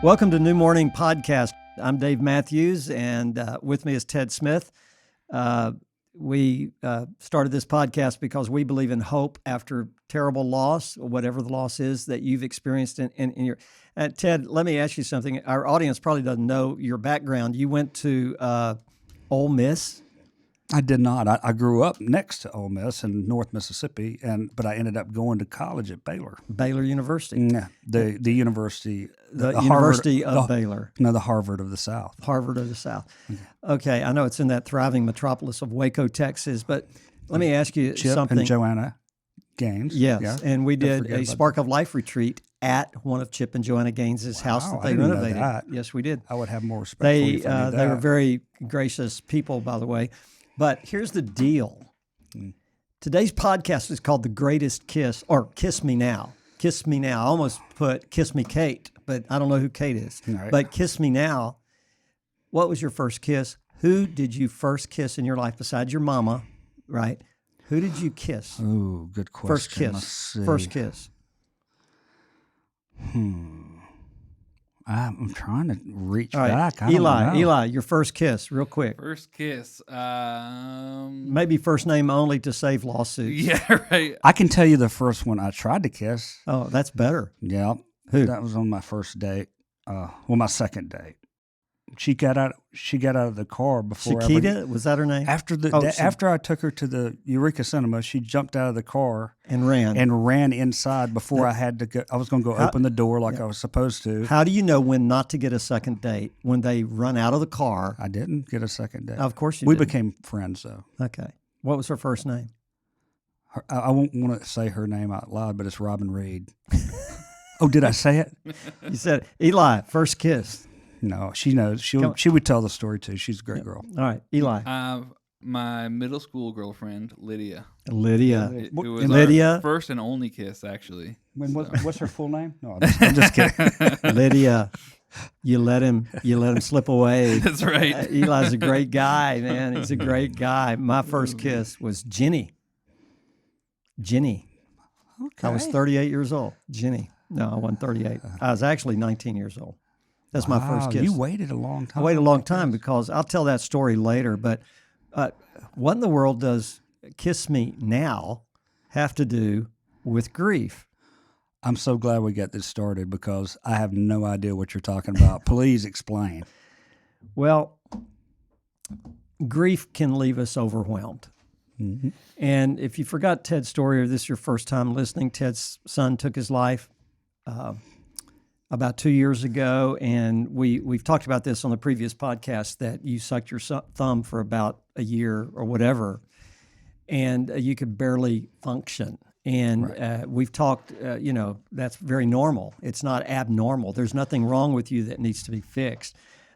Welcome to New Morning Podcast. I'm Dave Matthews, and with me is Ted Smith. We started this podcast because we believe in hope after terrible loss, or whatever the loss is that you've experienced in your... Ted, let me ask you something. Our audience probably doesn't know your background. You went to Ole Miss? I did not. I grew up next to Ole Miss in North Mississippi, but I ended up going to college at Baylor. Baylor University? Yeah, the university. The Harvard, University of Baylor. No, the Harvard of the South. Harvard of the South. Okay, I know it's in that thriving metropolis of Waco, Texas, but let me ask you Chip something. and Joanna Gaines. Yes, yeah. and we did a Spark of Life retreat at one of Chip and Joanna Gaines' house that they I didn't renovated. know that. Yes, we did. I would have more respect for you if I knew They that. were very gracious people, by the way. But here's the deal. Today's podcast is called The Greatest Kiss, or Kiss Me Now. Kiss Me Now. I almost put Kiss Me Kate, but I don't know who Kate is. Right. But Kiss Me Now. What was your first kiss? Who did you first kiss in your life besides your mama, right? Who did you kiss? Ooh, good question. First kiss. Let's see. First kiss. I'm trying to reach All right. back. I don't know. Eli, your first kiss, real quick. First kiss. Maybe first name only to save lawsuits. Yeah, right. I can tell you the first one I tried to kiss. Oh, that's better. Yeah. Who? That was on my first date. My second date. She got out of the car before Chiquita, was that her name? after I took her to the Eureka Cinema, she jumped out of the car And ran. inside before I had to go. I was going to go open the door like I was supposed to. How do you know when not to get a second date? When they run out of the car? I didn't get a second date. Of course you We didn't. became friends though. Okay. What was her first name? I won't want to say her name out loud, but it's Robin Reed. Oh, did I say it? You said, Eli, first kiss. No, she knows. She would tell the story too. She's a great girl. All right, Eli. My middle school girlfriend, Lydia. Lydia. It was Lydia? our first and only kiss, actually. What's her full name? No, I'm just kidding. Lydia. You let him slip away. That's right. Eli's a great guy, man. He's a great guy. My first kiss was Jenny. Okay. I was 38 years old. Jenny. No, I wasn't 38. I was actually 19 years old. That's my first kiss. You waited a long time. I waited a long time because I'll tell that story later. But what in the world does Kiss Me Now have to do with grief? I'm so glad we got this started because I have no idea what you're talking about. Please explain. Well, grief can leave us overwhelmed. Mm-hmm. And if you forgot Ted's story or this is your first time listening, Ted's son took his life about 2 years ago, and we've talked about this on the previous podcast that you sucked your thumb for about a year or whatever, and you could barely function. And Right. We've talked, that's very normal. It's not abnormal. There's nothing wrong with you that needs to be fixed.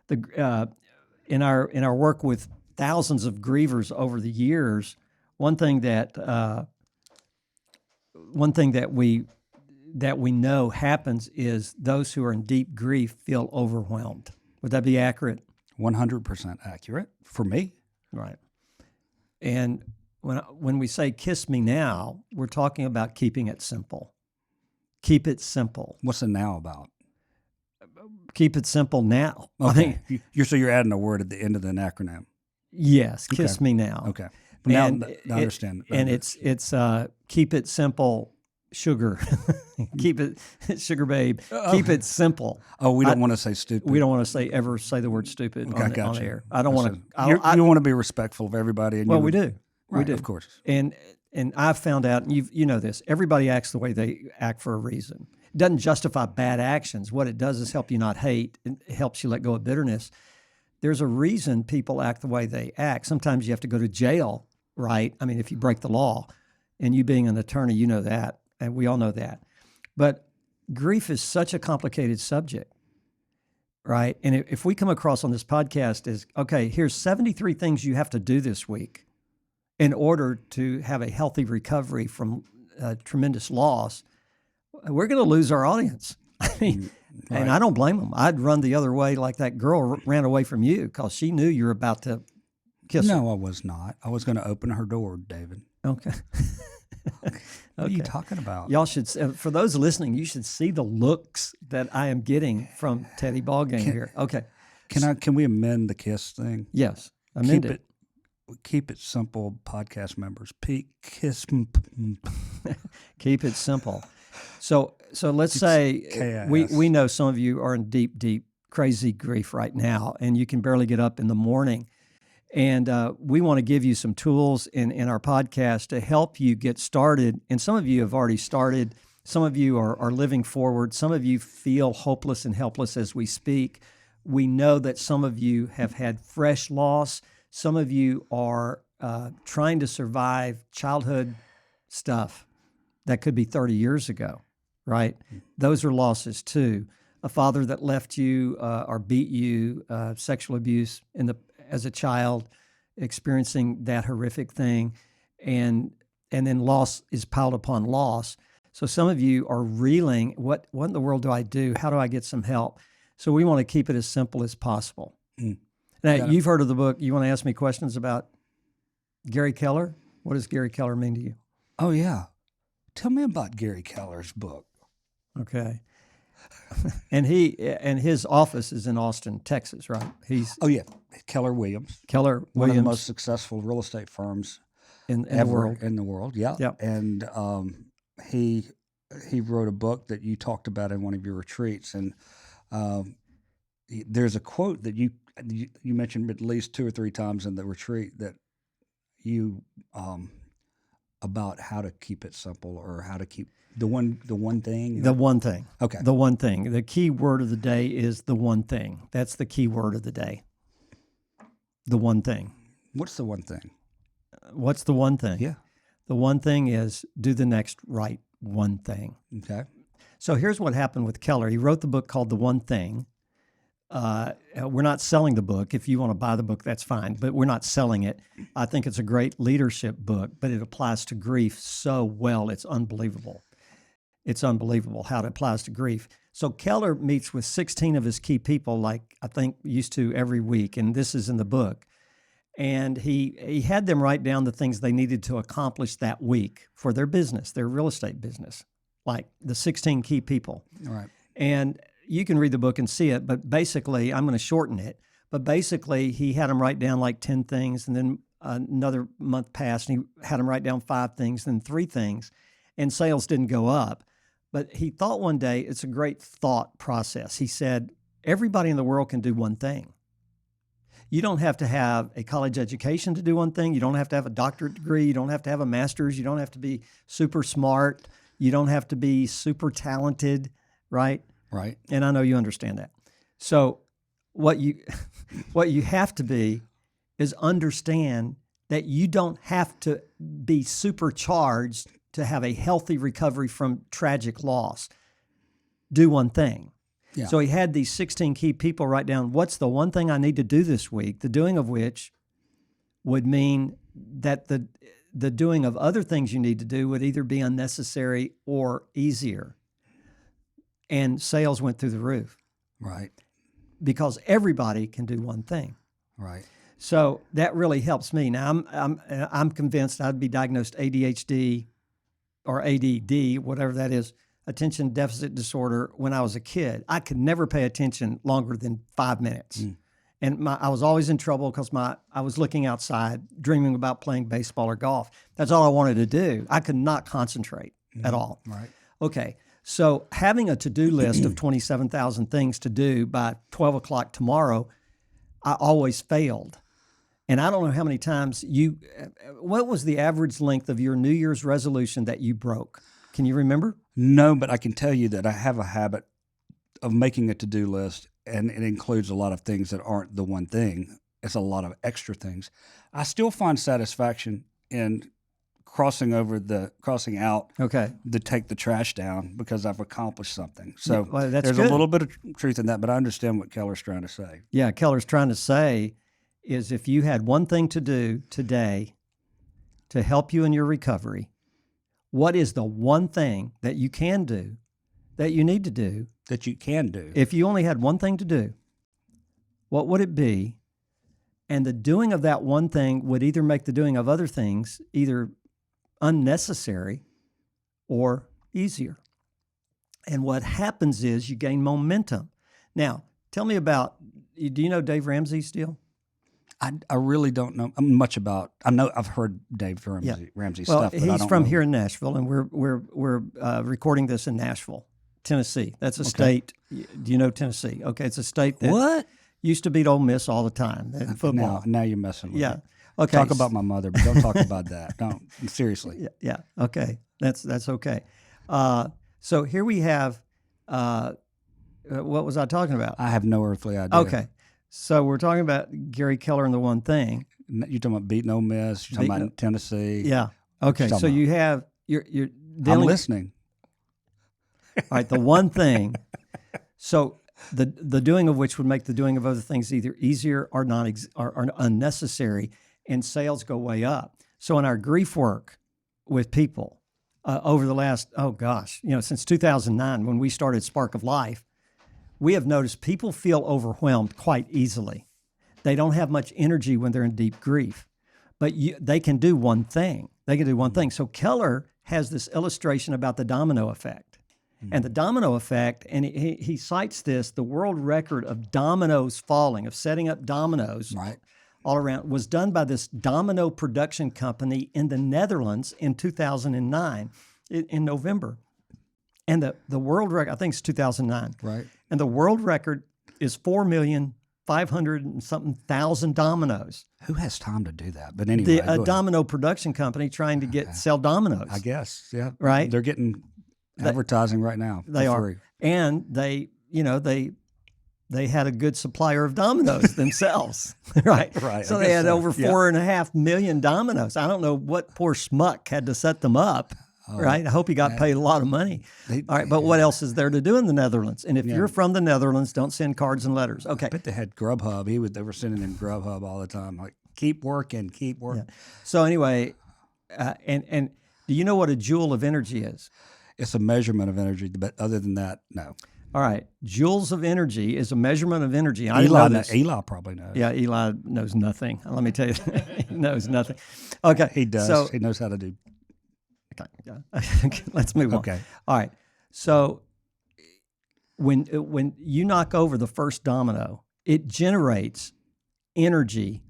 In our work with thousands of grievers over the years, one thing that we know happens is those who are in deep grief feel overwhelmed. Would that be accurate? 100% accurate for me. Right. And when we say kiss me now, we're talking about keeping it simple. Keep it simple. What's the now about? Keep it simple now. Okay. You're adding a word at the end of the acronym. Yes, kiss me now. Okay. Now And I understand. And it's keep it simple. Sugar, keep it, sugar babe. Keep it simple. Oh, we don't want to say stupid. We don't want to ever say the word stupid on the air. I don't want to. You want to be respectful of everybody. And we do. Right, We do, of course. And I've found out, and you know this. Everybody acts the way they act for a reason. It doesn't justify bad actions. What it does is help you not hate. It helps you let go of bitterness. There's a reason people act the way they act. Sometimes you have to go to jail, right? I mean, if you break the law, and you being an attorney, you know that. And we all know that. But grief is such a complicated subject, right? And if we come across on this podcast as, okay, here's 73 things you have to do this week in order to have a healthy recovery from tremendous loss, we're going to lose our audience. I mean, Right. and I don't blame them. I'd run the other way like that girl ran away from you because she knew you were about to kiss her. No, I was not. I was going to open her door, David. Okay. What are you talking about? Y'all should, for those listening, you should see the looks that I am getting from Teddy Ballgame here. Okay. Can we amend the KISS thing? Yes. Amend it. Keep it simple, podcast members. KISS. Keep it simple. So let's say KIS. we know some of you are in deep, crazy grief right now, and you can barely get up in the morning. And we want to give you some tools in our podcast to help you get started. And some of you have already started. Some of you are living forward. Some of you feel hopeless and helpless as we speak. We know that some of you have had fresh loss. Some of you are trying to survive childhood stuff that could be 30 years ago, right? Those are losses too. A father that left you or beat you, sexual abuse as a child, experiencing that horrific thing, and then loss is piled upon loss. So some of you are reeling, what in the world do I do? How do I get some help? So we want to keep it as simple as possible. Now, you've heard of the book. You want to ask me questions about Gary Keller? What does Gary Keller mean to you? Oh, yeah. Tell me about Gary Keller's book. Okay. And his office is in Austin, Texas, right? Oh, yeah. Keller Williams. One of the most successful real estate firms in the world. In the world, yeah. Yep. And he wrote a book that you talked about in one of your retreats. And there's a quote that you mentioned at least 2 or 3 times in the retreat that you about how to keep it simple, or how to keep the one thing. The one thing. Okay. The one thing. The key word of the day is the one thing. That's the key word of the day. The one thing. What's the one thing? What's the one thing? Yeah. The one thing is do the next right one thing. Okay. So here's what happened with Keller. He wrote the book called The One Thing. We're not selling the book. If you want to buy the book, that's fine, but we're not selling it. I think it's a great leadership book, but it applies to grief so well. It's unbelievable. It's unbelievable how it applies to grief. So Keller meets with 16 of his key people, like I think used to every week, and this is in the book. And he had them write down the things they needed to accomplish that week for their business, their real estate business, like the 16 key people. All right. And you can read the book and see it, but basically, I'm going to shorten it. But basically, he had them write down like 10 things, and then another month passed, and he had them write down 5 things, then 3 things, and sales didn't go up. But he thought one day, it's a great thought process. He said, everybody in the world can do one thing. You don't have to have a college education to do one thing. You don't have to have a doctorate degree. You don't have to have a master's. You don't have to be super smart. You don't have to be super talented, right? Right. And I know you understand that. So what you have to be is understand that you don't have to be supercharged to have a healthy recovery from tragic loss. Do one thing. Yeah. So he had these 16 key people write down, what's the one thing I need to do this week, the doing of which would mean that the doing of other things you need to do would either be unnecessary or easier. And sales went through the roof. Right. Because everybody can do one thing. Right. So that really helps me. Now I'm convinced I'd be diagnosed ADHD or ADD, whatever that is, attention deficit disorder, when I was a kid. I could never pay attention longer than 5 minutes. And I was always in trouble because I was looking outside, dreaming about playing baseball or golf. That's all I wanted to do. I could not concentrate at all. Right. Okay. So having a to-do list of 27,000 things to do by 12 o'clock tomorrow, I always failed. And I don't know how many times what was the average length of your New Year's resolution that you broke? Can you remember? No, but I can tell you that I have a habit of making a to-do list, and it includes a lot of things that aren't the one thing. It's a lot of extra things. I still find satisfaction in crossing out Okay. to take the trash down because I've accomplished something. So Well, that's there's good. a little bit of truth in that, but I understand what Keller's trying to say. Yeah, Keller's trying to say is if you had one thing to do today to help you in your recovery, what is the one thing that you can do that you need to do? That you can do. If you only had one thing to do, what would it be? And the doing of that one thing would either make the doing of other things either unnecessary or easier. And what happens is you gain momentum. Now, tell me about, do you know Dave Ramsey's deal? I really don't know much about. I know I've heard Dave Ramsey Well, stuff. But I he's don't from know. here in Nashville, and we're recording this in Nashville, Tennessee. That's a state. Do you know Tennessee? Okay, it's a state that What? used to beat Ole Miss all the time in football. Now you're messing with Yeah. me. Okay. Talk about my mother, but don't talk about that. Don't seriously. Yeah. Okay. That's okay. So here we have. What was I talking about? I have no earthly idea. Okay. So we're talking about Gary Keller and the one thing. You're talking about beating Ole Miss. You're talking about Tennessee. Yeah. Okay. talking So about? you have you're I'm dealing. listening. All right. The one thing. So the doing of which would make the doing of other things either easier or not or unnecessary, and sales go way up. So in our grief work with people over the last since 2009 when we started Spark of Life, we have noticed people feel overwhelmed quite easily. They don't have much energy when they're in deep grief, but they can do one thing. So Keller has this illustration about the domino effect. And the domino effect, and he cites this, the world record of dominoes falling, of setting up dominoes all around, was done by this domino production company in the Netherlands in 2009, in November. And the world record, I think it's 2009. Right. And the world record is 4,500,000 and something dominoes. Who has time to do that? But anyway, A domino production company trying to sell dominoes. I guess, yeah. Right? They're getting advertising right now. They for are. free. And they had a good supplier of dominoes themselves. Right. Right. So I they guess had so. over Yeah. 4.5 million dominoes. I don't know what poor schmuck had to set them up. Right. I hope he got paid a lot of money. All right. But what else is there to do in the Netherlands? And if you're from the Netherlands, don't send cards and letters. Okay. I bet they had Grubhub. They were sending him Grubhub all the time. Like, keep working. Yeah. So anyway, and do you know what a joule of energy is? It's a measurement of energy, but other than that, no. All right. Joules of energy is a measurement of energy. I didn't know this. Eli probably knows. Yeah, Eli knows nothing. Let me tell you, he knows nothing. Okay. He does. So, He knows how to do. okay, let's move on. Okay. All right. So when you knock over the first domino, it generates energy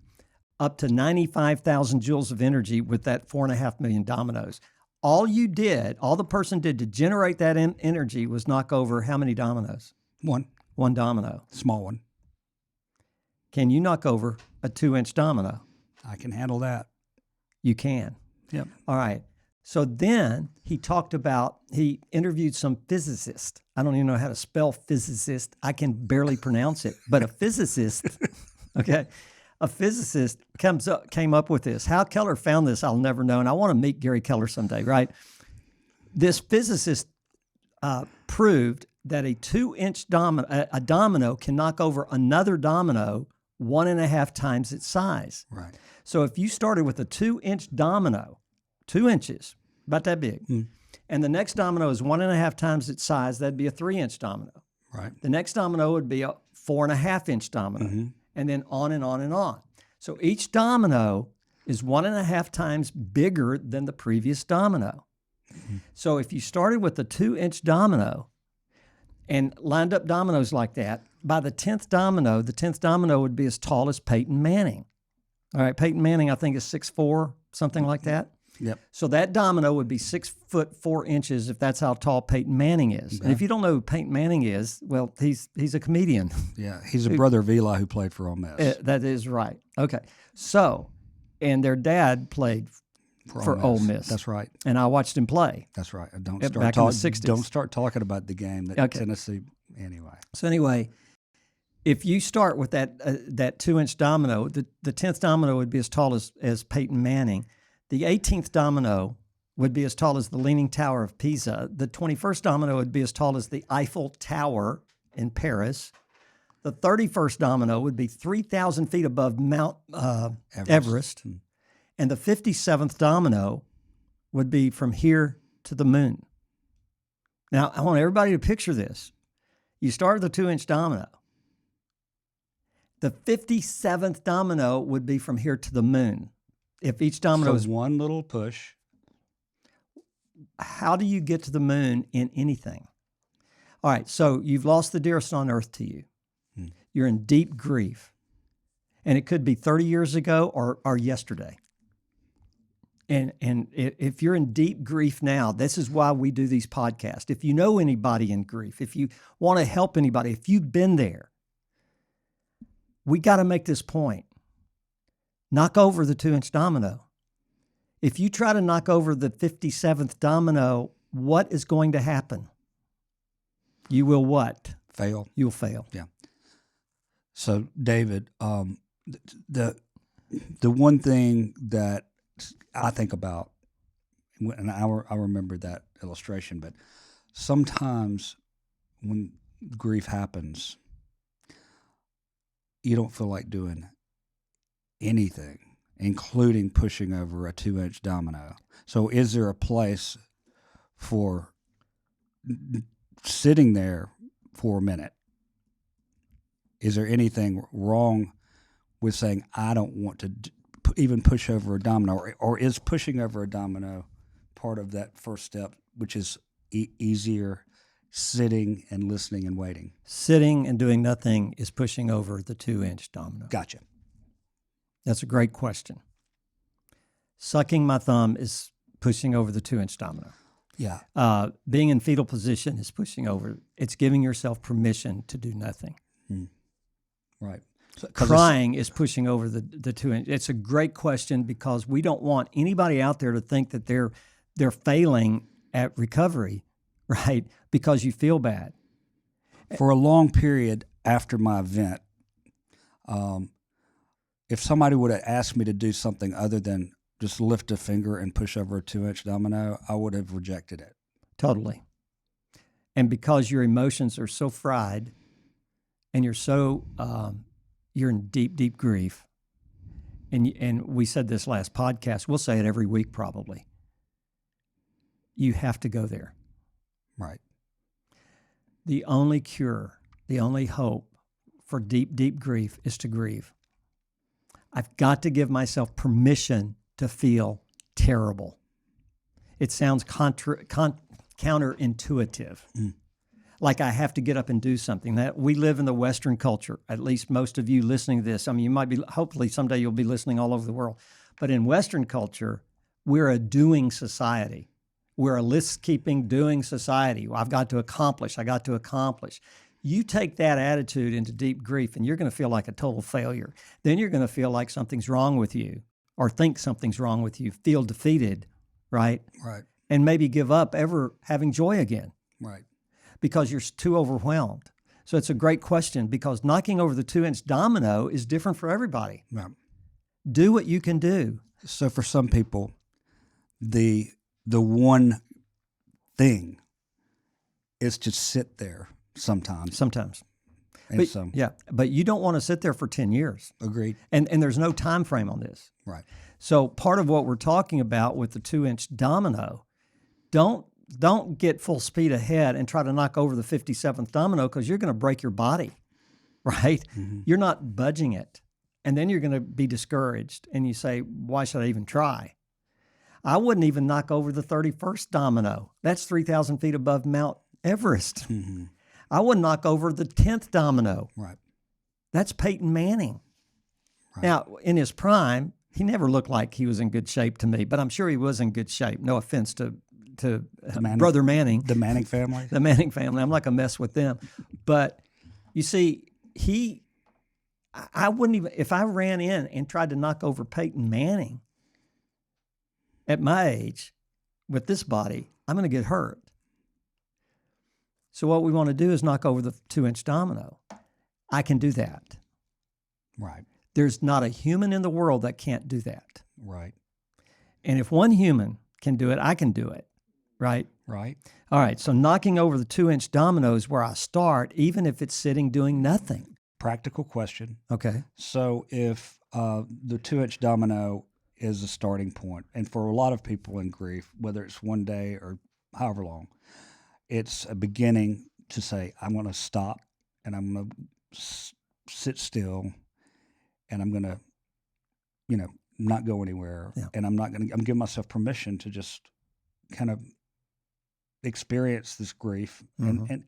up to 95,000 joules of energy with that 4.5 million dominoes. All the person did to generate that energy was knock over how many dominoes? One domino. Small one. Can you knock over a 2-inch domino? I can handle that. You can. Yep. All right. So then he interviewed some physicists. I don't even know how to spell physicist. I can barely pronounce it, but a physicist, okay? A physicist came up with this. How Keller found this, I'll never know. And I want to meet Gary Keller someday, right? This physicist proved that a 2-inch domino can knock over another domino 1.5 times its size. Right. So if you started with a 2-inch domino, 2 inches, about that big, and the next domino is 1.5 times its size, that'd be a 3-inch domino. Right. The next domino would be a 4.5-inch domino, and then on and on and on. So each domino is 1.5 times bigger than the previous domino. So if you started with a 2-inch domino and lined up dominoes like that, by the 10th domino would be as tall as Peyton Manning. All right, Peyton Manning, I think, is 6'4", something like that. Yep. So that domino would be 6 foot 4 inches if that's how tall Peyton Manning is. Okay. And if you don't know who Peyton Manning is, well, he's a comedian. Yeah, he's a brother of Eli who played for Ole Miss. That is right. Okay. So, and their dad played for Ole Miss. That's right. And I watched him play. That's right. Don't Back start in the talking. 60s. Don't start talking about the game that Okay. Tennessee. Anyway. So anyway, if you start with that 2-inch domino, the 10th domino would be as tall as Peyton Manning. The 18th domino would be as tall as the Leaning Tower of Pisa. The 21st domino would be as tall as the Eiffel Tower in Paris. The 31st domino would be 3,000 feet above Mount Everest. And the 57th domino would be from here to the moon. Now, I want everybody to picture this. You start with a 2-inch domino. The 57th domino would be from here to the moon. If each domino So is one little push, how do you get to the moon in anything? All right, so you've lost the dearest on earth to you. You're in deep grief. And it could be 30 years ago or yesterday. And if you're in deep grief now, this is why we do these podcasts. If you know anybody in grief, if you want to help anybody, if you've been there, we got to make this point. Knock over the 2-inch domino. If you try to knock over the 57th domino, what is going to happen? You will what? Fail. You'll fail. Yeah. So, David, the one thing that I think about, and I remember that illustration, but sometimes when grief happens, you don't feel like doing anything, including pushing over a 2-inch domino. So is there a place for sitting there for a minute? Is there anything wrong with saying, I don't want to even push over a domino, or is pushing over a domino part of that first step, which is easier, sitting and listening and waiting? Sitting and doing nothing is pushing over the 2-inch domino. Gotcha. That's a great question. Sucking my thumb is pushing over the 2-inch domino. Yeah. Being in fetal position is pushing over. It's giving yourself permission to do nothing. Right. Crying is pushing over the 2-inch. It's a great question because we don't want anybody out there to think that they're failing at recovery, right? Because you feel bad. For a long period after my event, if somebody would have asked me to do something other than just lift a finger and push over a 2-inch domino, I would have rejected it. Totally. And because your emotions are so fried and you're so you're in deep, deep grief, and we said this last podcast, we'll say it every week probably, you have to go there. Right. The only cure, the only hope for deep, deep grief is to grieve. I've got to give myself permission to feel terrible. It sounds counterintuitive. Like I have to get up and do something. That we live in the Western culture, at least most of you listening to this. I mean, you might be, hopefully someday you'll be listening all over the world. But in Western culture, we're a doing society. We're a list-keeping, doing society. I've got to accomplish. I got to accomplish. You take that attitude into deep grief and you're going to feel like a total failure. Then you're going to feel like something's wrong with you or think something's wrong with you, feel defeated, right? Right. And maybe give up ever having joy again. Right. Because you're too overwhelmed. So it's a great question because knocking over the 2-inch domino is different for everybody. Right. Do what you can do. So for some people, the one thing is to sit there sometimes. Sometimes. And But, so, yeah, but you don't want to sit there for 10 years. agreed. And there's no time frame on this. Right. So part of what we're talking about with the 2-inch domino, don't get full speed ahead and try to knock over the 57th domino because you're going to break your body, right? You're not budging it. And then you're going to be discouraged and you say, why should I even try? I wouldn't even knock over the 31st domino. That's 3,000 feet above Mount Everest. I wouldn't knock over the 10th domino. Right. That's Peyton Manning. Right. Now, in his prime, he never looked like he was in good shape to me, but I'm sure he was in good shape. No offense to Manning. Brother Manning. The Manning family. The Manning family. I'm not going to mess with them. But you see, I wouldn't even, if I ran in and tried to knock over Peyton Manning at my age with this body, I'm going to get hurt. So what we want to do is knock over the 2-inch domino. I can do that. Right. There's not a human in the world that can't do that. Right. And if one human can do it, I can do it. Right? Right. All right. So knocking over the 2-inch domino is where I start, even if it's sitting doing nothing. Practical question. Okay. So if the 2-inch domino is a starting point, and for a lot of people in grief, whether it's one day or however long, it's a beginning to say, I'm going to stop and I'm going to sit still and I'm going to, not go anywhere. Yeah. And I'm giving myself permission to just kind of experience this grief, and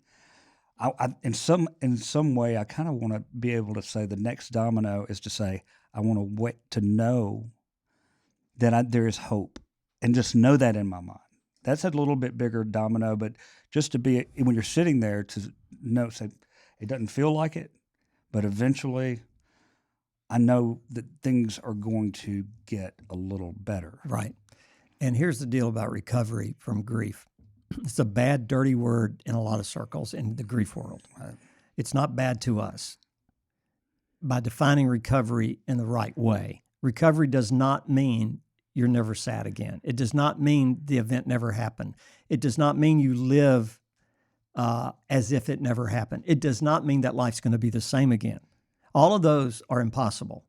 in some way, I kind of want to be able to say the next domino is to say, I want to wait to know that there is hope, and just know that in my mind. That's a little bit bigger domino, but just to be when you're sitting there to know, say, it doesn't feel like it, but eventually, I know that things are going to get a little better. Right. And here's the deal about recovery from grief. It's a bad, dirty word in a lot of circles in the grief world. It's not bad to us. By defining recovery in the right way, recovery does not mean you're never sad again. It does not mean the event never happened. It does not mean you live as if it never happened. It does not mean that life's going to be the same again. All of those are impossible,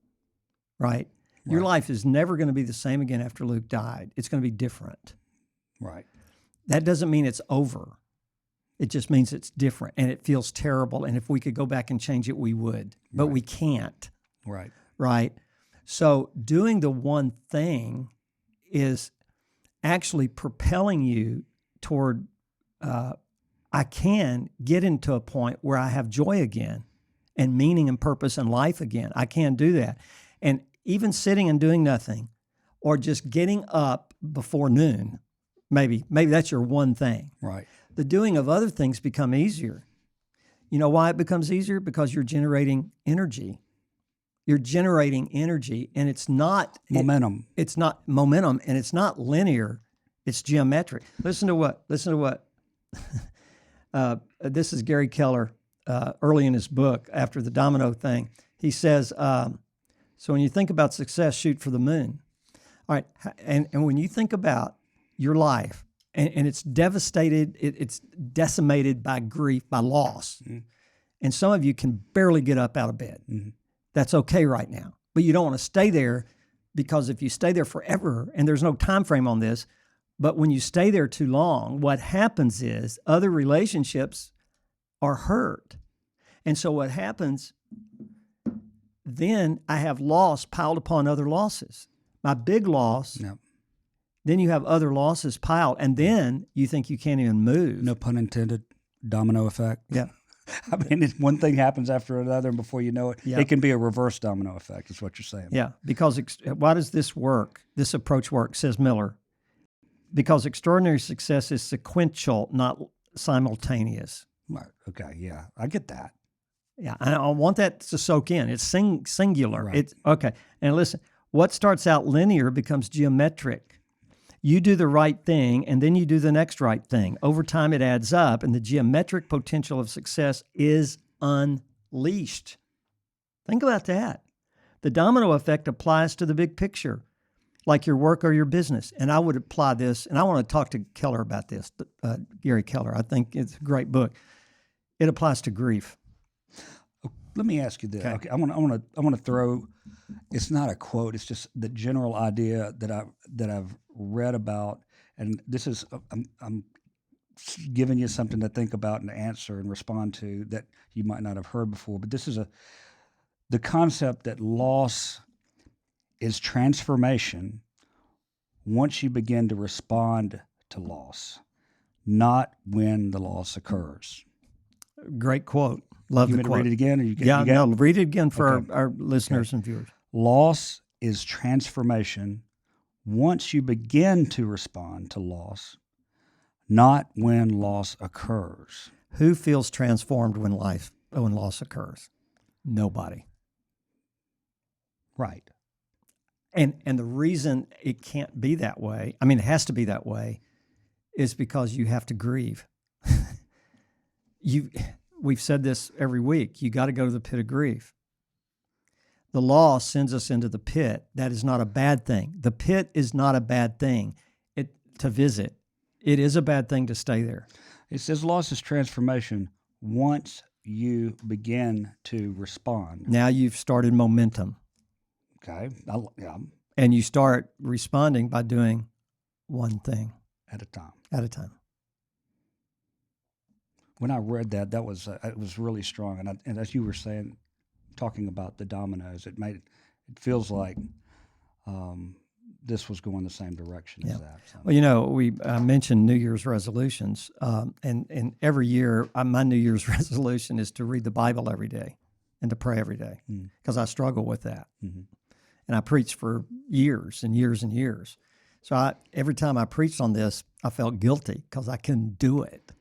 right? Your life is never going to be the same again after Luke died. It's going to be different. Right. That doesn't mean it's over. It just means it's different and it feels terrible. And if we could go back and change it, we would, but we can't. Right. Right. So doing the one thing is actually propelling you toward, I can get into a point where I have joy again and meaning and purpose in life again. I can do that. And even sitting and doing nothing or just getting up before noon, maybe that's your one thing. Right. The doing of other things become easier. You know why it becomes easier? Because you're generating energy. You're generating energy, and it's not momentum. It's not momentum, and it's not linear. It's geometric. Listen to what. This is Gary Keller early in his book after the domino thing. He says, so when you think about success, shoot for the moon. All right, and when you think about your life, and it's devastated, it's decimated by grief, by loss, and some of you can barely get up out of bed. That's okay right now, but you don't want to stay there, because if you stay there forever, and there's no time frame on this, but when you stay there too long, what happens is other relationships are hurt. And so what happens, then I have loss piled upon other losses. My big loss, then you have other losses piled, and then you think you can't even move. No pun intended, domino effect. Yeah. I mean, one thing happens after another, and before you know it, it can be a reverse domino effect, is what you're saying. Yeah, because why does this work, this approach work, says Miller? Because extraordinary success is sequential, not simultaneous. Right. Okay, yeah, I get that. Yeah, I want that to soak in. It's singular. Right. It's okay. And listen, what starts out linear becomes geometric. You do the right thing, and then you do the next right thing. Over time, it adds up, and the geometric potential of success is unleashed. Think about that. The domino effect applies to the big picture, like your work or your business. And I would apply this, and I want to talk to Keller about this, Gary Keller. I think it's a great book. It applies to grief. Let me ask you this. Okay, I want to throw. It's not a quote. It's just the general idea that I've read about, and this is I'm giving you something to think about and answer and respond to that you might not have heard before. But this is the concept that loss is transformation once you begin to respond to loss, not when the loss occurs. Great quote. Love the quote. You want to read it again? Or you read it again for our listeners and viewers. Loss is transformation once you begin to respond to loss, not when loss occurs. Who feels transformed when loss occurs? Nobody. Right. And the reason it can't be that way, I mean, it has to be that way, is because you have to grieve. We've said this every week. You got to go to the pit of grief. The law sends us into the pit. That is not a bad thing. The pit is not a bad thing to visit. It is a bad thing to stay there. It says loss is transformation once you begin to respond. Now you've started momentum. Okay. And you start responding by doing one thing. At a time. At a time. When I read that, it was really strong. And as you were saying, talking about the dominoes, it feels like this was going the same direction as that. So. Well, we mentioned New Year's resolutions, and every year my New Year's resolution is to read the Bible every day and to pray every day because I struggle with that. Mm-hmm. And I preached for years and years and years. So every time I preached on this, I felt guilty because I couldn't do it.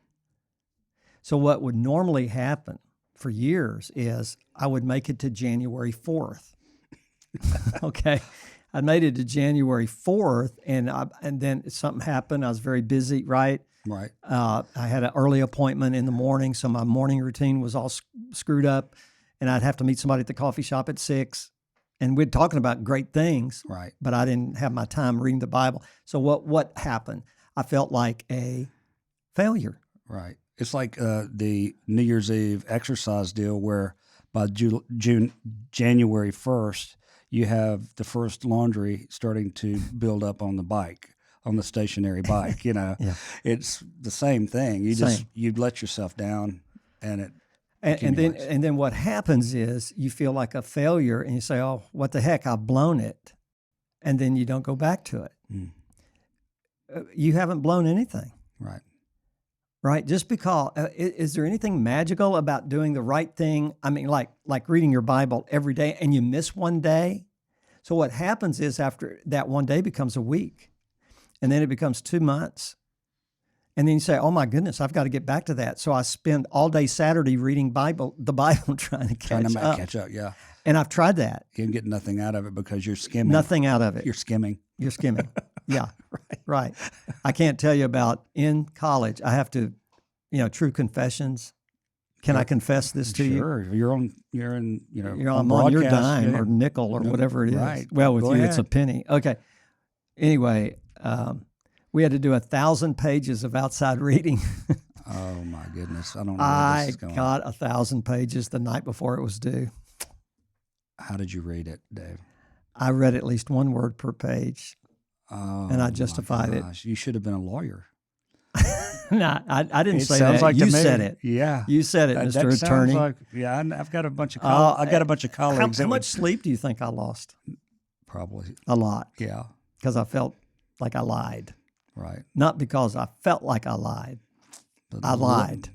So what would normally happen for years is I would make it to January 4th. Okay. I made it to January 4th, and then something happened. I was very busy, right? Right. I had an early appointment in the morning, so my morning routine was all screwed up, and I'd have to meet somebody at the coffee shop at 6. And we're talking about great things, right? But I didn't have my time reading the Bible. So what happened? I felt like a failure. Right. It's like the New Year's Eve exercise deal where by January 1st, you have the first laundry starting to build up on the bike, on the stationary bike. Yeah. It's the same thing. You let yourself down, and it. And then what happens is you feel like a failure, and you say, "Oh, what the heck? I've blown it," and then you don't go back to it. You haven't blown anything, right? Right? Just because is there anything magical about doing the right thing? I mean, like reading your Bible every day, and you miss one day. So what happens is after that one day becomes a week, and then it becomes 2 months. And then you say, "Oh my goodness, I've got to get back to that." So I spend all day Saturday reading the Bible, trying to catch up. Yeah. And I've tried that. You can get nothing out of it because you're skimming. Nothing out of it. You're skimming. Yeah. Right. I can't tell you about in college. I have to, true confessions. Can I confess this to you? Sure. You're on you're on your dime or nickel or whatever it is. Right. Well, with Go you, ahead. it's a penny. Okay. Anyway, we had to do 1,000 pages of outside reading. Oh my goodness! I don't know where this is going. I got 1,000 pages the night before it was due. How did you read it, Dave? I read at least one word per page, and I justified it. You should have been a lawyer. No, I didn't say sounds that. like You to me. said it. Yeah, You said it, Mr. That Attorney. sounds like, I've got a bunch of colleagues. How much sleep do you think I lost? Probably A lot, yeah. because I felt like I lied. Right. Not because I felt like I lied. I lied.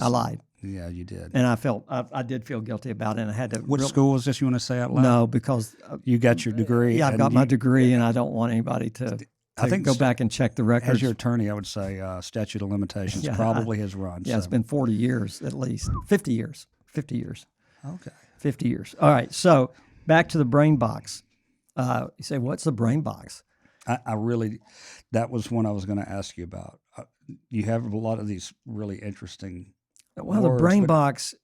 I lied. Yeah, you did. And I did feel guilty about it. And I had to. What school was this? You want to say out loud? No, because you got your degree. Yeah, I've got my degree, and I don't want anybody to go back and check the records. As your attorney, I would say statute of limitations probably has run. Yeah, so. It's been 40 years at least. 50 years. 50 years. Okay. 50 years. All right. So back to the brain box. You say, what's the brain box? That was one I was going to ask you about. You have a lot of these really interesting Well, words, the brain box,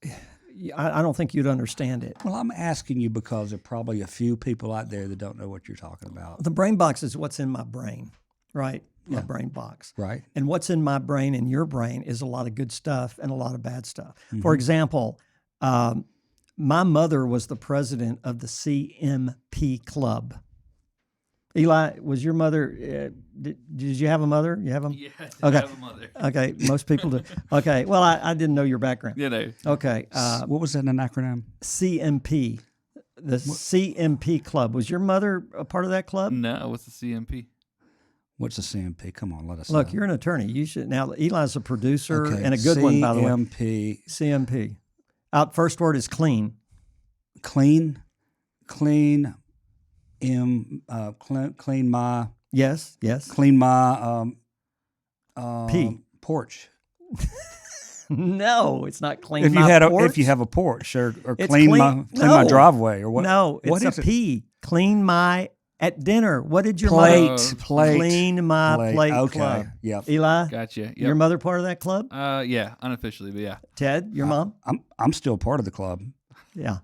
I don't think you'd understand it. Well, I'm asking you because there are probably a few people out there that don't know what you're talking about. The brain box is what's in my brain, right? My brain box. Right. And what's in my brain and your brain is a lot of good stuff and a lot of bad stuff. Mm-hmm. For example, my mother was the president of the CMP Club. Eli, was your mother, did you have a mother? You have them? Yeah, I have a mother. Okay, most people do. Okay, well, I didn't know your background. You know. Okay. What was that an acronym? CMP, the CMP Club. Was your mother a part of that club? No, what's the CMP? What's the CMP? Come on, let us Look, know. you're an attorney. You should. Now, Eli's a producer and a good one, by the way. CMP. First word is clean. Clean my Yes. clean my P. porch. No, it's not clean. If you have a porch or clean my driveway or what? No, it's what a P. Clean my at dinner. What did your plate? mother? Plate. Clean my plate okay. club. Yep. Eli, Gotcha. Yep. Your mother part of that club? Yeah, unofficially, but yeah. Ted, your mom? I'm still part of the club. Yeah.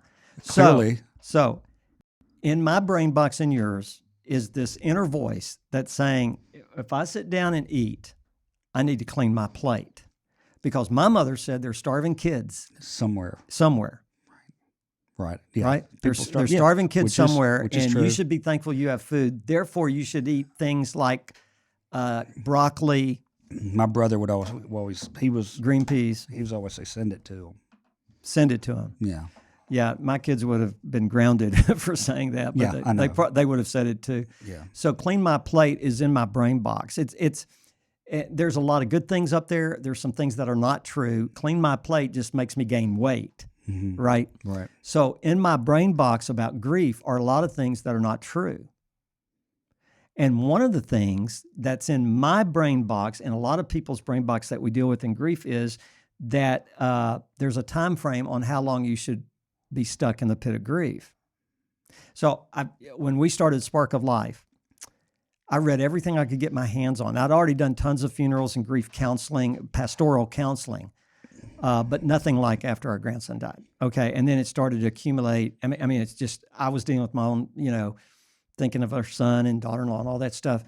Clearly. So in my brain box and yours is this inner voice that's saying, if I sit down and eat, I need to clean my plate. Because my mother said there's starving kids somewhere. Right. Yeah. Right? There's starving kids somewhere, which is and true. you should be thankful you have food. Therefore, you should eat things like broccoli. My brother would always green peas. He was always say, send it to him. Send it to him. Yeah. Yeah, my kids would have been grounded for saying that, but Yeah, I know. they would have said it too. Yeah. So clean my plate is in my brain box. There's a lot of good things up there. There's some things that are not true. Clean my plate just makes me gain weight, right? Right. So in my brain box about grief are a lot of things that are not true. And one of the things that's in my brain box and a lot of people's brain box that we deal with in grief is that there's a time frame on how long you should be stuck in the pit of grief. So when we started Spark of Life, I read everything I could get my hands on. I'd already done tons of funerals and grief counseling, pastoral counseling, but nothing like after our grandson died. Okay, and then it started to accumulate. I mean, it's just I was dealing with my own, thinking of our son and daughter-in-law and all that stuff,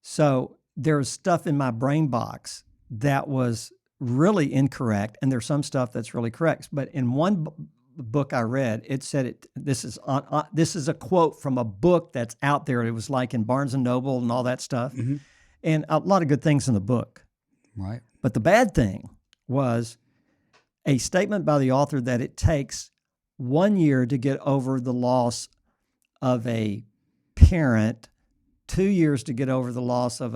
so there's stuff in my brain box that was really incorrect, and there's some stuff that's really correct. But in one book I read, it said this is a quote from a book that's out there. It was like in Barnes and Noble and all that stuff, and a lot of good things in the book. Right. But the bad thing was a statement by the author that it takes 1 year to get over the loss of a parent, 2 years to get over the loss of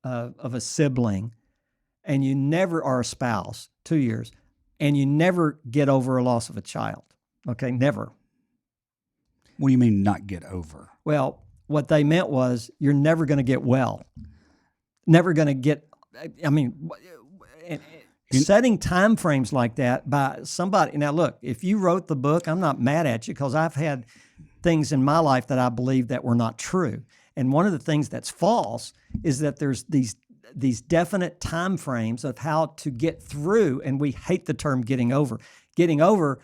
a sibling, and you never are a spouse, 2 years, and you never get over a loss of a child. Okay, never. What do you mean not get over? Well, what they meant was you're never going to get well. Never going to get, setting time frames like that by somebody. Now, look, if you wrote the book, I'm not mad at you because I've had things in my life that I believe that were not true. And one of the things that's false is that there's these definite time frames of how to get through, and we hate the term getting over. Getting over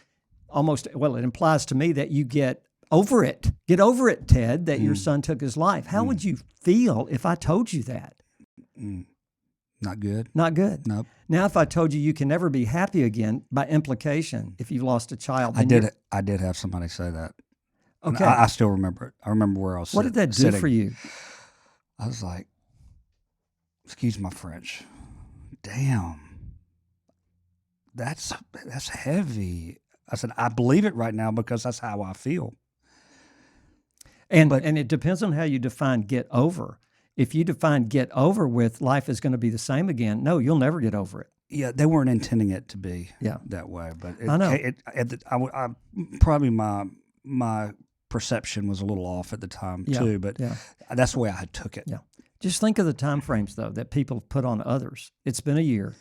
it implies to me that you get over it. Get over it, Ted, that your son took his life. How would you feel if I told you that? Not good. Not good. Nope. Now, if I told you you can never be happy again, by implication, if you've lost a child. I did have somebody say that. Okay. I still remember it. I remember where I was What did that do sitting. for you? I was like, excuse my French. Damn. That's heavy. I said, I believe it right now because that's how I feel. And it depends on how you define get over. If you define get over with life is going to be the same again, no, you'll never get over it. Yeah, they weren't intending it to be that way. But I know. Probably my perception was a little off at the time too, but that's the way I had took it. Yeah. Just think of the time frames, though, that people put on others. It's been a year.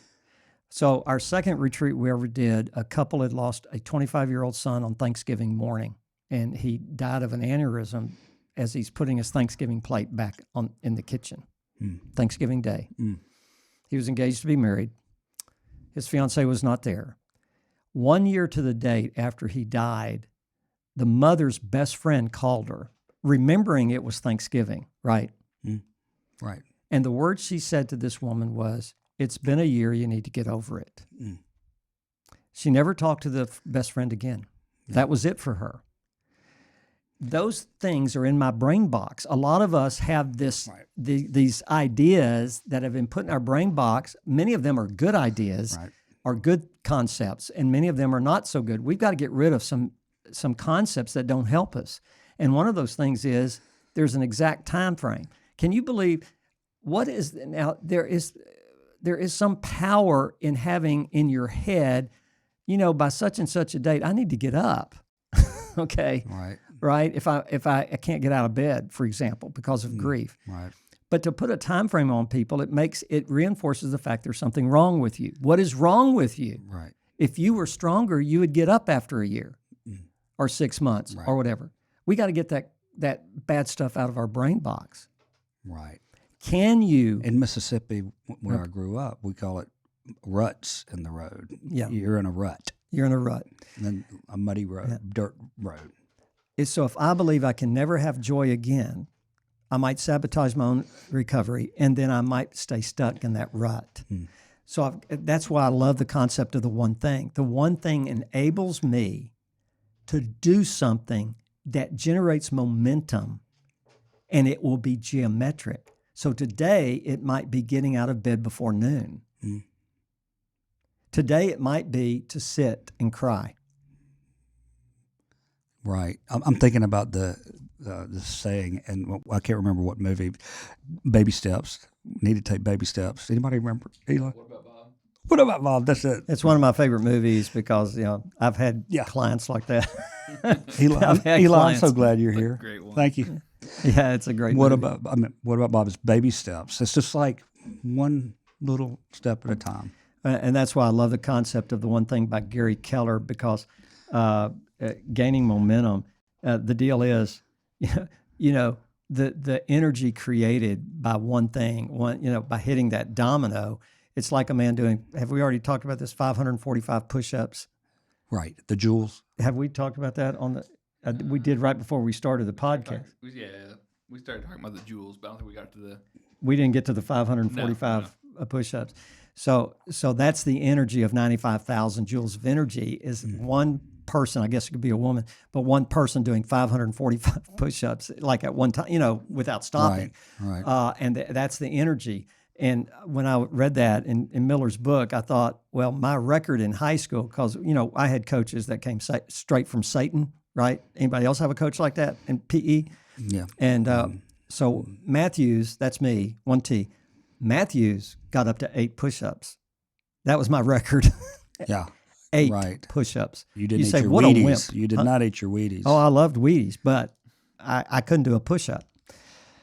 So our second retreat we ever did, a couple had lost a 25-year-old son on Thanksgiving morning, and he died of an aneurysm as he's putting his Thanksgiving plate back in the kitchen, Thanksgiving Day. He was engaged to be married. His fiancée was not there. 1 year to the date after he died, the mother's best friend called her, remembering it was Thanksgiving, right? Right. And the word she said to this woman was, "It's been a year, you need to get over it." She never talked to the best friend again. That was it for her. Those things are in my brain box. A lot of us have these ideas that have been put in our brain box. Many of them are good ideas, are good concepts, and many of them are not so good. We've got to get rid of some concepts that don't help us. And one of those things is there's an exact time frame. Can you believe there is some power in having in your head, by such and such a date, I need to get up. Okay. Right. If I can't get out of bed, for example, because of grief. Right. But to put a time frame on people, it reinforces the fact there's something wrong with you. What is wrong with you? Right. If you were stronger, you would get up after a year or 6 months or whatever. We got to get that bad stuff out of our brain box. Right. Can you? In Mississippi, where I grew up, we call it ruts in the road. Yeah. You're in a rut. You're in a rut. And then a muddy road, dirt road. So if I believe I can never have joy again, I might sabotage my own recovery, and then I might stay stuck in that rut. So that's why I love the concept of the one thing. The one thing enables me to do something that generates momentum, and it will be geometric. So today, it might be getting out of bed before noon. Today it might be to sit and cry. Right. I'm thinking about the saying, and I can't remember what movie. Baby steps. Need to take baby steps. Anybody remember? Eli? What about Bob? What about Bob? That's it. It's one of my favorite movies because I've had Yeah. clients like that. Eli, I've had Eli, I'm clients. so glad you're here. Great one. Thank you. Yeah, it's a great What movie. about Bob? It's baby steps. It's just like one little step at a time. And that's why I love the concept of the one thing by Gary Keller, because gaining momentum, the deal is, the energy created by one thing, by hitting that domino. It's like a man doing, have we already talked about this, 545 push-ups? Right. The jewels. Have we talked about that on the, we did right before we started the podcast. We started talking about the jewels, but I don't think we got to the. We didn't get to the 545 push-ups. So that's the energy of 95,000 joules of energy is one person, I guess it could be a woman, but one person doing 545 push-ups like at one time, without stopping. Right. And that's the energy. And when I read that in Miller's book, I thought, well, my record in high school, because, I had coaches that came straight from Satan, right? Anybody else have a coach like that in PE? Yeah. And so Matthews, that's me, 1T. Matthews got up to 8 push-ups. That was my record. Yeah. 8 Right. push-ups. You didn't eat say, your what a Wheaties. wimp. You did not eat your Wheaties. Oh, I loved Wheaties, but I couldn't do a push-up.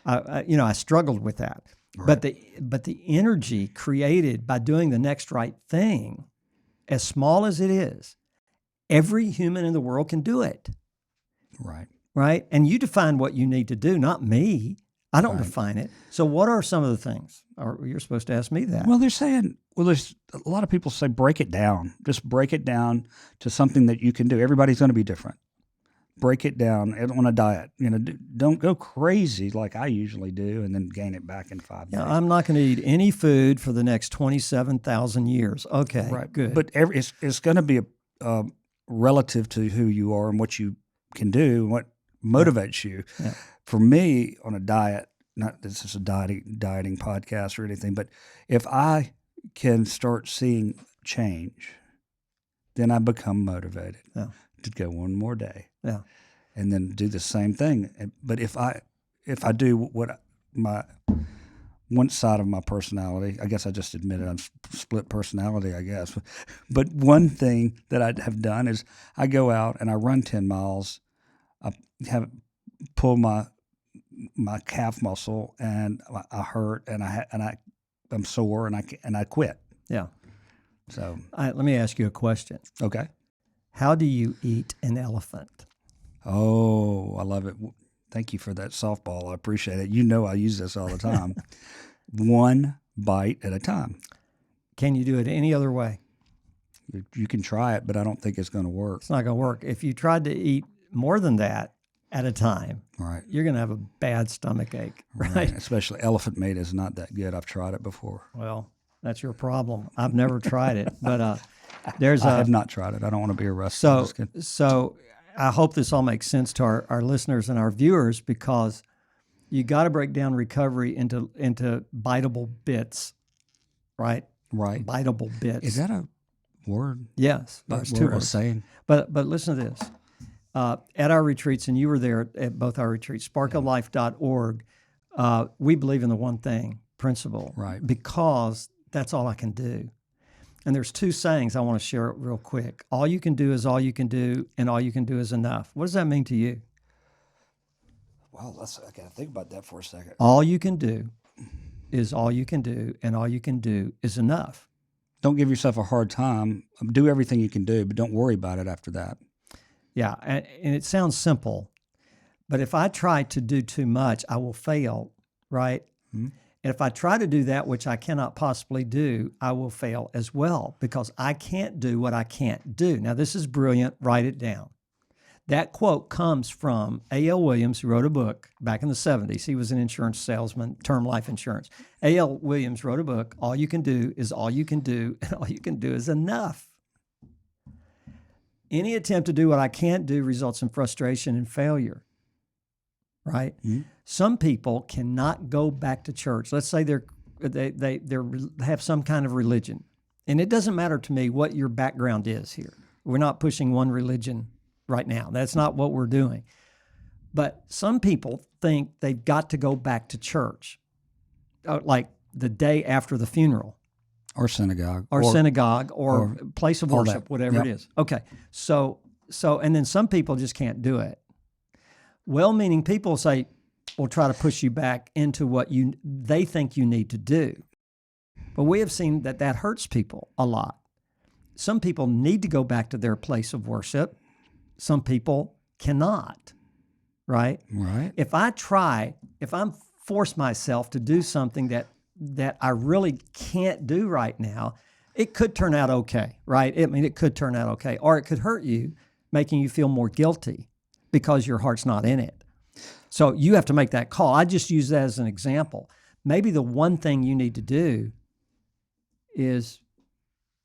I struggled with that. Right. But the energy created by doing the next right thing, as small as it is, every human in the world can do it. Right. Right? And you define what you need to do, not me. I don't Right. define it. So what are some of the things? Or you're supposed to ask me that. Well, there's a lot of people say break it down. Just break it down to something that you can do. Everybody's going to be different. Break it down on a diet. Don't go crazy like I usually do and then gain it back in 5 days. I'm not going to eat any food for the next 27,000 years. Okay, Right. good. But it's going to be relative to who you are and what you can do and what motivates you. Yeah. For me, on a diet, not this is a dieting podcast or anything, but if I can start seeing change, then I become motivated to go one more day. Yeah. And then do the same thing. But if I do what my one side of my personality, I guess I just admitted I'm split personality, I guess. But one thing that I have done is I go out and I run 10 miles. I pull my calf muscle and I hurt and I'm sore and I quit. Yeah. So Let me ask you a question. okay. How do you eat an elephant? Oh, I love it. Thank you for that softball. I appreciate it. I use this all the time. One bite at a time. Can you do it any other way? You can try it, but I don't think it's going to work. It's not going to work. If you tried to eat more than that at a time, Right. you're going to have a bad stomach ache, right? Especially elephant meat is not that good. I've tried it before. Well, that's your problem. I've never tried it, but I have not tried it. I don't want to be arrested. So I hope this all makes sense to our listeners and our viewers, because you got to break down recovery into biteable bits, right? Right. Biteable bits. Is that a word? Yes, That's there's 2 word words. saying. But listen to this. At our retreats, and you were there at both our retreats, sparkoflife.org, we believe in the one thing principle, Right. because that's all I can do. And there's 2 sayings I want to share real quick. All you can do is all you can do, and all you can do is enough. What does that mean to you? Well, I got to think about that for a second. All you can do is all you can do, and all you can do is enough. Don't give yourself a hard time. Do everything you can do, but don't worry about it after that. Yeah, and it sounds simple, but if I try to do too much, I will fail, right? Mm-hmm. And if I try to do that which I cannot possibly do, I will fail as well, because I can't do what I can't do. Now, this is brilliant. Write it down. That quote comes from A.L. Williams, who wrote a book back in the 70s. He was an insurance salesman, term life insurance. A.L. Williams wrote a book, All You Can Do is All You Can Do, and All You Can Do is Enough. Any attempt to do what I can't do results in frustration and failure, right? Mm-hmm. Some people cannot go back to church. Let's say they have some kind of religion, And it doesn't matter to me what your background is here. We're not pushing one religion right now. That's not what we're doing. But some people think they've got to go back to church, like the day after the funeral. Or synagogue. Or place of worship, whatever it is. Okay. So, and then some people just can't do it. Well-meaning people say, will try to push you back into what they think you need to do. But we have seen that hurts people a lot. Some people need to go back to their place of worship. Some people cannot, right? Right. If I'm force myself to do something that I really can't do right now, it could turn out okay, right? I mean, it could turn out okay. Or it could hurt you, making you feel more guilty because your heart's not in it. So you have to make that call. I just use that as an example. Maybe the one thing you need to do is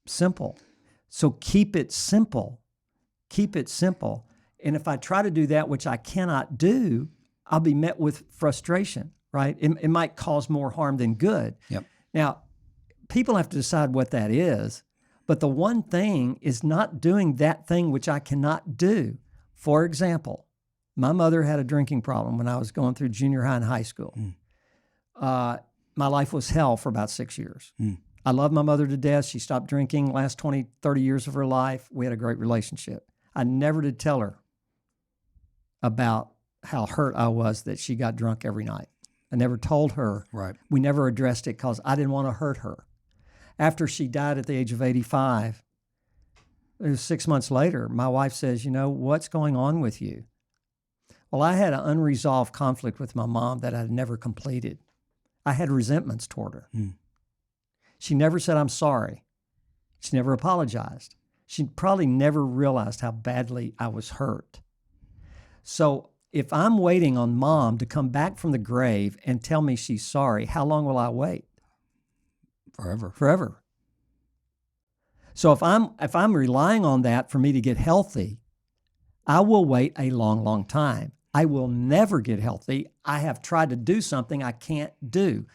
simple. So keep it simple. Keep it simple. And if I try to do that which I cannot do, I'll be met with frustration, right? It might cause more harm than good. Yep. Now, people have to decide what that is, but the one thing is not doing that thing which I cannot do. For example, my mother had a drinking problem when I was going through junior high and high school. My life was hell for about 6 years. I love my mother to death. She stopped drinking last 20, 30 years of her life. We had a great relationship. I never did tell her about how hurt I was that she got drunk every night. I never told her. Right. We never addressed it because I didn't want to hurt her. After she died at the age of 85, it was 6 months later, my wife says, what's going on with you? Well, I had an unresolved conflict with my mom that I had never completed. I had resentments toward her. She never said, I'm sorry. She never apologized. She probably never realized how badly I was hurt. So if I'm waiting on Mom to come back from the grave and tell me she's sorry, how long will I wait? Forever. So if I'm relying on that for me to get healthy, I will wait a long, long time. I will never get healthy. I have tried to do something I can't do.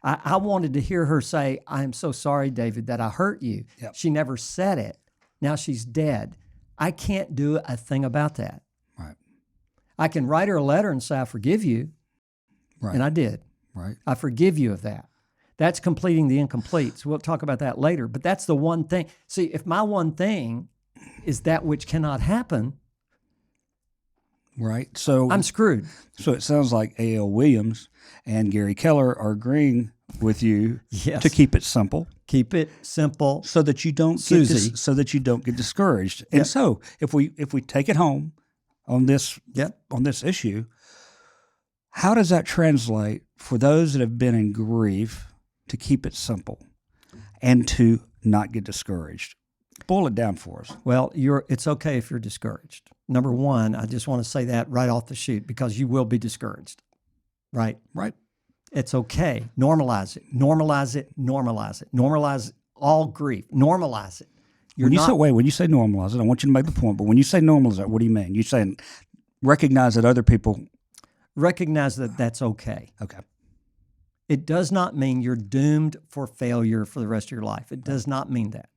I wanted to hear her say, I'm so sorry, David, that I hurt you. Yep. She never said it. Now she's dead. I can't do a thing about that. Right. I can write her a letter and say, I forgive you. Right. And I did. Right. I forgive you of that. That's completing the incomplete. So we'll talk about that later. But that's the one thing. See, if my one thing is that which cannot happen, right. So I'm screwed. So it sounds like A.L. Williams and Gary Keller are agreeing with you Yes. to keep it simple. Keep it simple. So that you don't Susie. so that you don't get discouraged. Yep. And so if we take it home on this Yep. on this issue, how does that translate for those that have been in grief to keep it simple and to not get discouraged? Boil it down for us. Well, it's okay if you're discouraged. Number one, I just want to say that right off the chute because you will be discouraged, right? Right. It's okay. Normalize it. Normalize it. Normalize it. Normalize all grief. Normalize it. When you say normalize it, I want you to make the point, but when you say normalize it, what do you mean? You're saying recognize that other people... Recognize that that's okay. Okay. It does not mean you're doomed for failure for the rest of your life. It does not mean that.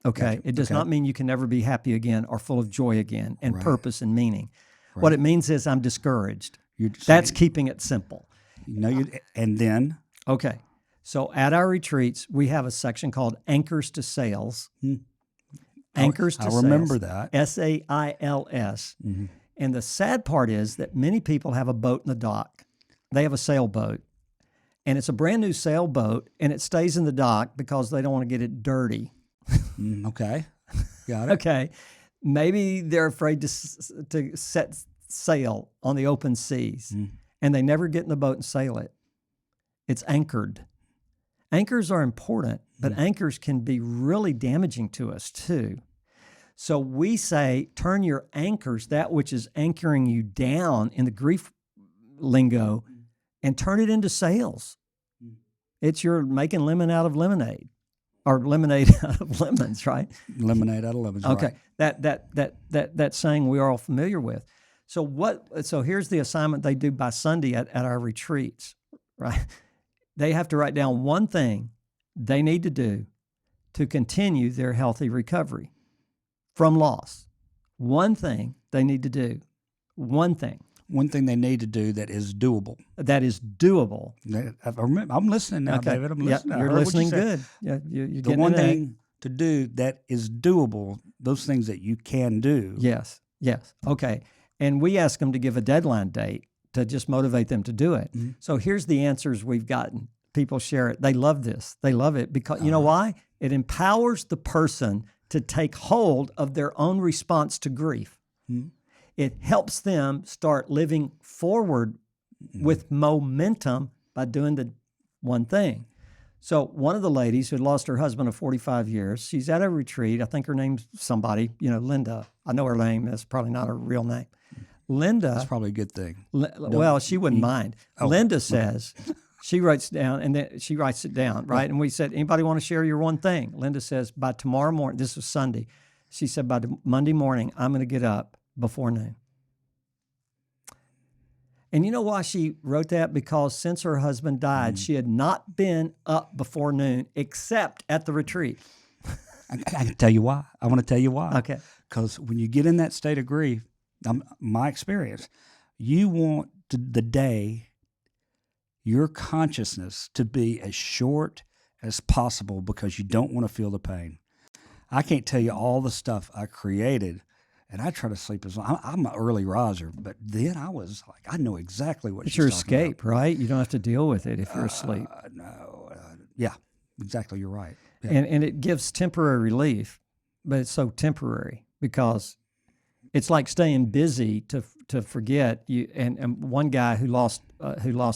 Okay? Gotcha. It does not mean you can never be happy again or full of joy again and Right. purpose and meaning. Right. What it means is I'm discouraged. That's That's keeping it simple. and then... Okay. So at our retreats, we have a section called Anchors to Sails. Anchors to Sails. I remember that. S-A-I-L-S. Mm-hmm. And the sad part is that many people have a boat in the dock. They have a sailboat. And it's a brand new sailboat, and it stays in the dock because they don't want to get it dirty. Okay. Got it. Okay. Maybe they're afraid to set sail on the open seas, and they never get in the boat and sail it. It's anchored. Anchors are important, but anchors can be really damaging to us too. So we say, turn your anchors, that which is anchoring you down in the grief lingo, and turn it into sails. It's your making lemon out of lemonade, or lemonade out of lemons, right? Lemonade out of lemons. Okay, Right. that saying we're all familiar with. So here's the assignment they do by Sunday at our retreats, right? They have to write down one thing they need to do to continue their healthy recovery from loss. One thing they need to do, one thing they need to do that is doable. that is doable. I'm listening now, Okay. David. I'm Yep, listening. I you're heard what you listening said. good. Yeah, you're The getting one into that. thing to do that is doable, those things that you can do. Yes. Okay. And we ask them to give a deadline date to just motivate them to do it. Mm-hmm. So here's the answers we've gotten. People share it. They love this. They love it because you know why? It empowers the person to take hold of their own response to grief. Mm-hmm. It helps them start living forward with momentum by doing the one thing. So one of the ladies who had lost her husband of 45 years, she's at a retreat. I think her name's somebody, Linda. I know her name. That's probably not her real name. Linda. That's probably a good thing. Well, she wouldn't mind. Linda says, she writes down, and then she writes it down, right? And we said, anybody want to share your one thing? Linda says, by tomorrow morning, this was Sunday. She said, by Monday morning, I'm going to get up before noon. And you know why she wrote that? Because since her husband died, she had not been up before noon except at the retreat. I can tell you why. I want to tell you why. Okay. Because when you get in that state of grief, my experience, you want the day, your consciousness to be as short as possible because you don't want to feel the pain. I can't tell you all the stuff I created, and I try to sleep as long. I'm an early riser, but then I was like, I know exactly what It's she's your talking escape, right? You don't have to deal with it if you're asleep. Yeah, exactly. You're right. Yeah. And it gives temporary relief, but it's so temporary because it's like staying busy to forget you. And one guy who lost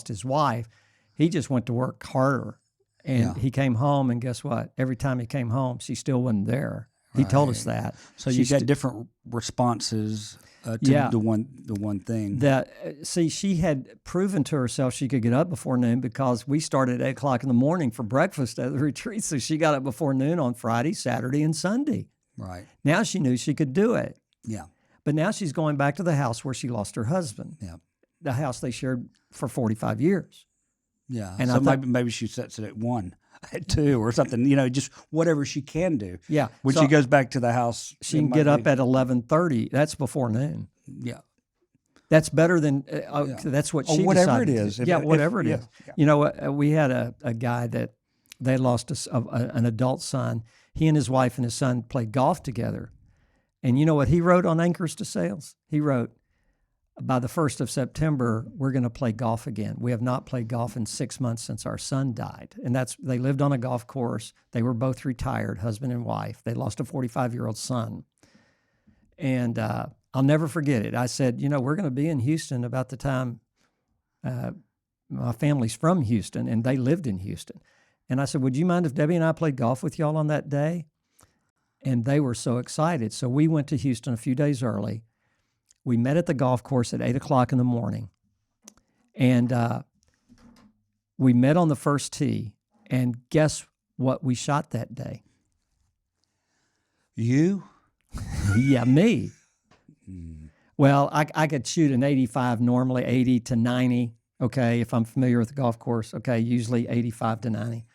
his wife, he just went to work harder, and he came home, and guess what? Every time he came home, she still wasn't there. He told us that. So you got different responses to the one thing. That she had proven to herself she could get up before noon because we started at 8 o'clock in the morning for breakfast at the retreat. So she got up before noon on Friday, Saturday, and Sunday. Right. Now she knew she could do it. Yeah. But now she's going back to the house where she lost her husband. Yeah. The house they shared for 45 years. Yeah. And so I thought, maybe she sets it at 1, at 2, or something. Just whatever she can do. yeah. When So she goes back to the house, she it can might get up be- at 11:30. That's before noon. Yeah. That's better than that's what Or she whatever decided it to is. do. If Yeah, it- whatever if- it yeah, is. yeah. You know, we had a guy that they lost an adult son. He and his wife and his son played golf together. And you know what he wrote on Anchors to Sales? He wrote, by the 1st of September, we're going to play golf again. We have not played golf in 6 months since our son died. And they lived on a golf course. They were both retired, husband and wife. They lost a 45-year-old son. And I'll never forget it. I said, we're going to be in Houston about the time my family's from Houston, and they lived in Houston. And I said, would you mind if Debbie and I played golf with y'all on that day? And they were so excited. So we went to Houston a few days early. We met at the golf course at 8 o'clock in the morning. And we met on the first tee. And guess what we shot that day? You? Yeah, me. Well, I could shoot an 85 normally, 80 to 90, okay, if I'm familiar with the golf course. Okay, usually 85 to 90.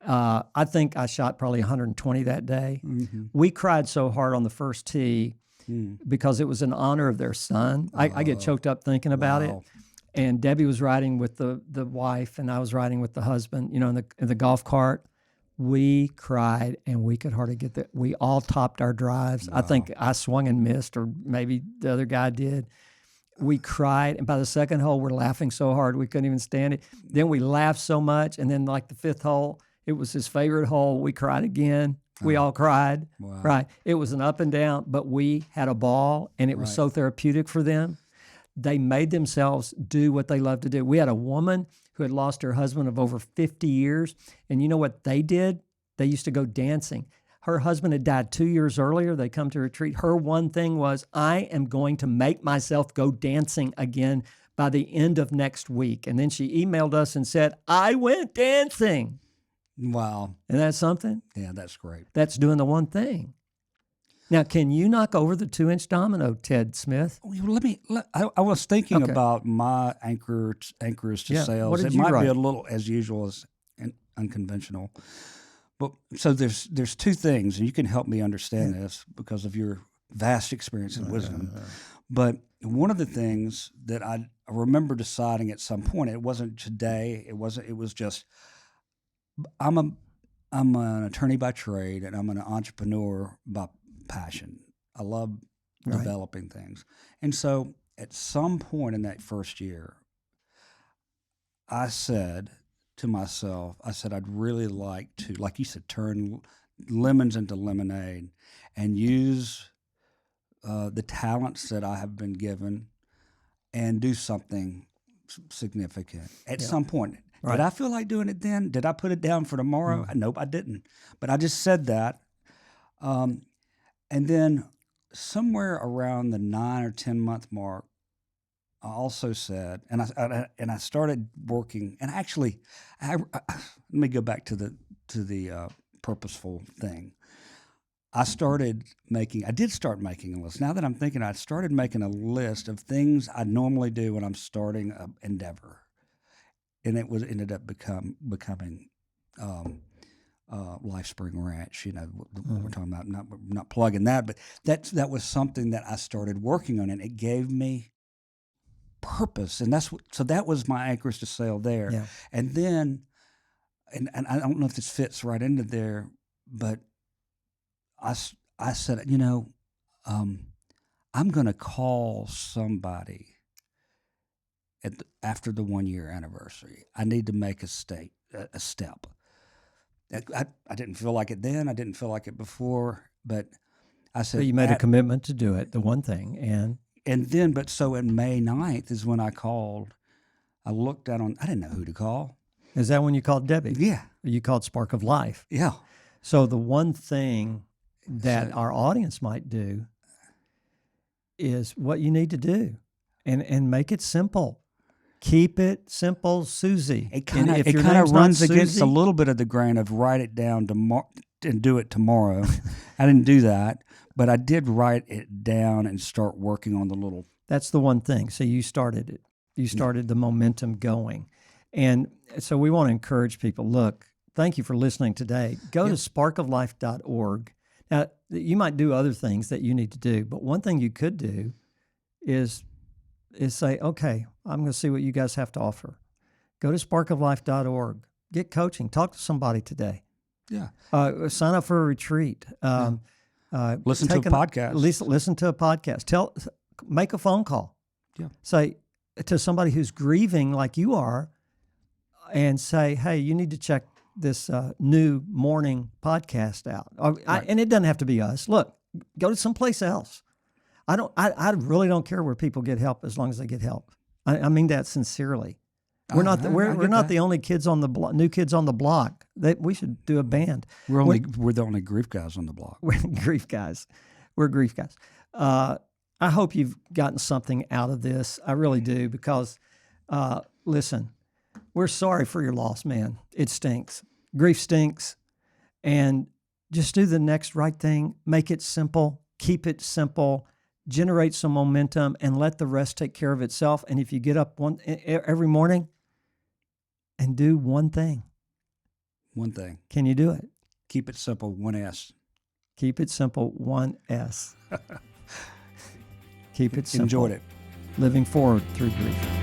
I think I shot probably 120 that day. Mm-hmm. We cried so hard on the first tee because it was in honor of their son. I get choked up thinking about it. And Debbie was riding with the wife, and I was riding with the husband, in the golf cart. We cried, and we could hardly get that. We all topped our drives. Wow. I think I swung and missed, or maybe the other guy did. We cried, and by the second hole, we're laughing so hard we couldn't even stand it. Then we laughed so much, and then like the fifth hole, it was his favorite hole. We cried again. We all cried. Wow. Right. It was an up and down, but we had a ball, and it was so therapeutic for them. They made themselves do what they love to do. We had a woman who had lost her husband of over 50 years, and you know what they did? They used to go dancing. Her husband had died 2 years earlier. They come to retreat. Her one thing was, I am going to make myself go dancing again by the end of next week. And then she emailed us and said, I went dancing. Wow. Isn't that something? Yeah, that's great. That's doing the one thing. Now, can you knock over the 2-inch domino, Ted Smith? I was thinking about my anchors to sales. What did it you might write? be a little, as usual, as unconventional. But so there's two things, and you can help me understand this because of your vast experience and wisdom. But one of the things that I remember deciding at some point, it wasn't today, it was just I'm an attorney by trade, and I'm an entrepreneur by passion. I love developing things. And so at some point in that first year, I said to myself, I'd really like to, like you said, turn lemons into lemonade and use the talents that I have been given and do something significant at some point. Right. Did I feel like doing it then? Did I put it down for tomorrow? Nope, I didn't. But I just said that. And then somewhere around the 9 or 10 month mark, I also said, and I started working. And actually, let me go back to the purposeful thing. I did start making a list. Now that I'm thinking, I started making a list of things I normally do when I'm starting an endeavor, and it ended up becoming LifeSpring Ranch. You know what we're talking about. Not plugging that, but that was something that I started working on, and it gave me purpose, and so that was my anchors to sail there. Yeah. And then, and I don't know if this fits right into there, but I said, I'm going to call somebody after the 1 year anniversary. I need to make a step. I didn't feel like it then. I didn't feel like it before, but I said. So you made a commitment to do it, the one thing, so in May 9th is when I called. I looked down I didn't know who to call. Is that when you called Debbie? Yeah. You called Spark of Life? Yeah. So the one thing that our audience might do is what you need to do, and make it simple. Keep it simple, Susie. It kind of runs against a little bit of the grain of write it down and do it tomorrow. I didn't do that, but I did write it down and start working on the little. That's the one thing. So you started it. You started the momentum going. And so we want to encourage people, look, thank you for listening today. Go to sparkoflife.org. Now, you might do other things that you need to do, but one thing you could do is say, okay, I'm going to see what you guys have to offer. Go to sparkoflife.org. Get coaching. Talk to somebody today. Yeah. Sign up for a retreat. Listen to a podcast. Listen to a podcast. Make a phone call. Yeah. Say to somebody who's grieving like you are, and say, hey, you need to check this new morning podcast out. And it doesn't have to be us. Look, go to someplace else. I really don't care where people get help as long as they get help. I mean that sincerely. We're not the only kids on the block, new kids on the block. We should do a band. We're the only grief guys on the block. We're grief guys. We're grief guys. I hope you've gotten something out of this. I really do, because listen, we're sorry for your loss, man. It stinks. Grief stinks. And just do the next right thing. Make it simple. Keep it simple. Generate some momentum, and let the rest take care of itself. And if you get up every morning and do one thing. One thing. Can you do it? Keep it simple, 1S. Keep it simple, 1S. Keep it simple. Enjoyed it. Living forward through grief.